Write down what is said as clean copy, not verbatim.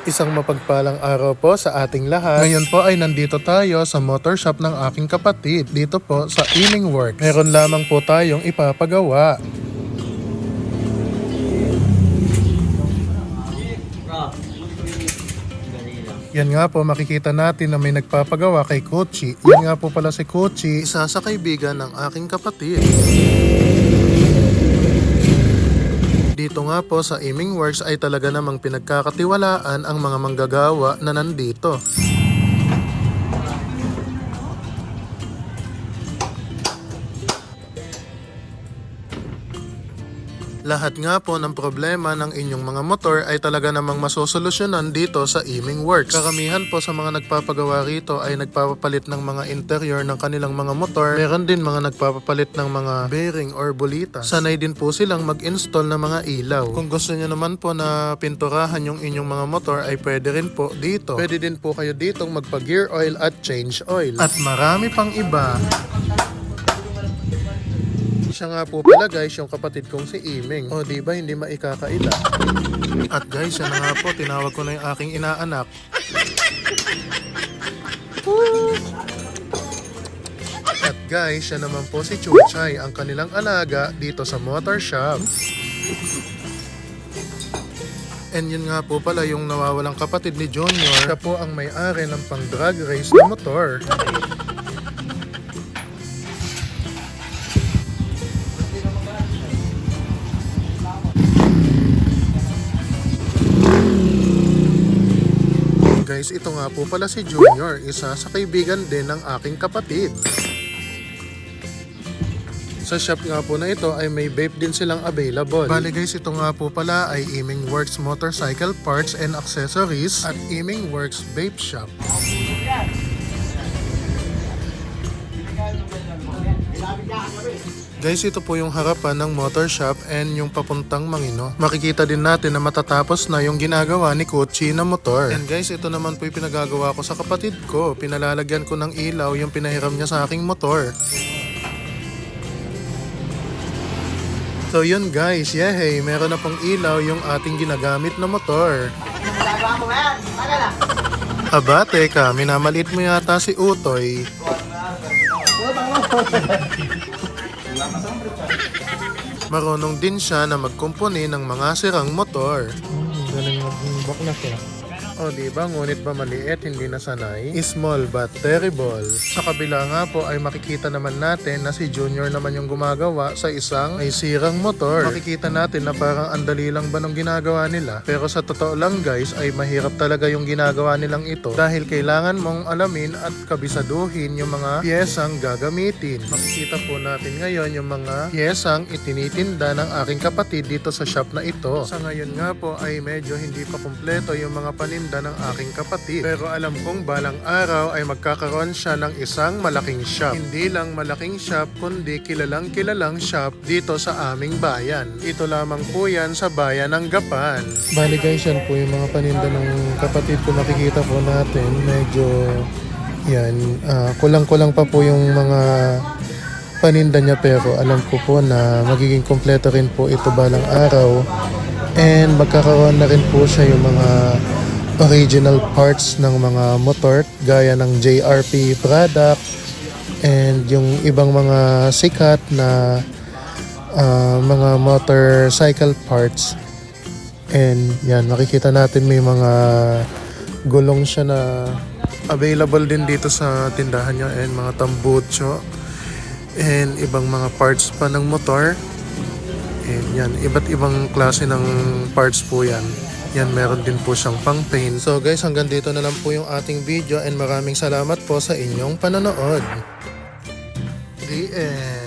Isang mapagpalang araw po sa ating lahat. Ngayon po ay nandito tayo sa motor shop ng aking kapatid dito po sa Iming Works. Meron lamang po tayong ipapagawa. Yan nga po, makikita natin na may nagpapagawa kay Kochi. Yan nga po pala si Kochi, isa sa kaibigan ng aking kapatid. Dito nga po sa Iming Works ay talaga namang pinagkakatiwalaan ang mga manggagawa na nandito. Lahat nga po ng problema ng inyong mga motor ay talaga namang masosolusyonan dito sa Iming Works. Karamihan po sa mga nagpapagawa rito ay nagpapapalit ng mga interior ng kanilang mga motor. Meron din mga nagpapapalit ng mga bearing or bolita. Sanay din po silang mag-install ng mga ilaw. Kung gusto nyo naman po na pinturahan yung inyong mga motor ay pwede rin po dito. Pwede din po kayo ditong magpa-gear oil at change oil. At marami pang iba. Siya nga po pala guys, yung kapatid kong si Iming. O diba hindi maikakaila. At guys, yan na nga po, tinawag ko na yung aking inaanak. At guys, siya naman po si Chuchay, ang kanilang alaga dito sa motor shop. And yun nga po pala yung nawawalang kapatid ni Junior. Siya po ang may-ari ng pang drag race na motor. Guys, ito nga po pala si Junior, isa sa kaibigan din ng aking kapatid. Sa shop nga po na ito ay may vape din silang available. Bale guys, ito nga po pala ay Iming Works Motorcycle Parts and Accessories at Iming Works Vape Shop. Guys, ito po yung harapan ng motor shop and yung papuntang Mangino. Makikita din natin na matatapos na yung ginagawa ni Kochi na motor. And guys, ito naman po yung pinagagawa ko sa kapatid ko. Pinalalagyan ko ng ilaw yung pinahiram niya sa aking motor. So yun guys, yehey, meron na pong ilaw yung ating ginagamit na motor. Aba, teka, minamaliit mo yata si Utoy. Marunong din siya na magkumpuni ng mga sirang motor. Galing mag-baklas eh. O diba, ngunit ba maliit, hindi nasanay? Small but terrible. Sa kabila nga po ay makikita naman natin na si Junior naman yung gumagawa sa isang may sirang motor. Makikita natin na parang andali lang ba nung ginagawa nila. Pero sa totoo lang guys ay mahirap talaga yung ginagawa nilang ito dahil kailangan mong alamin at kabisaduhin yung mga piyesang gagamitin. Makikita po natin ngayon yung mga piyesang itinitinda ng aking kapatid dito sa shop na ito. Sa ngayon nga po ay medyo hindi pa kumpleto yung mga paninda ng aking kapatid. Pero alam kong balang araw ay magkakaroon siya ng isang malaking shop. Hindi lang malaking shop, kundi kilalang shop dito sa aming bayan. Ito lamang po yan sa bayan ng Gapan. Bali guys, yan po yung mga paninda ng kapatid ko. Nakikita po natin, medyo yan, kulang-kulang pa po yung mga paninda niya, pero alam ko po na magiging kompleto rin po ito balang araw. And magkakaroon na rin po siya yung mga original parts ng mga motor gaya ng JRP product and yung ibang mga sikat na mga motorcycle parts. And yan, makikita natin may mga gulong siya na available din dito sa tindahan niya, and mga tambucho and ibang mga parts pa ng motor. And yan, iba't ibang klase ng parts po yan. Yan, meron din po siyang pang paint. So guys, hanggang dito na lang po yung ating video and maraming salamat po sa inyong panonood. The end.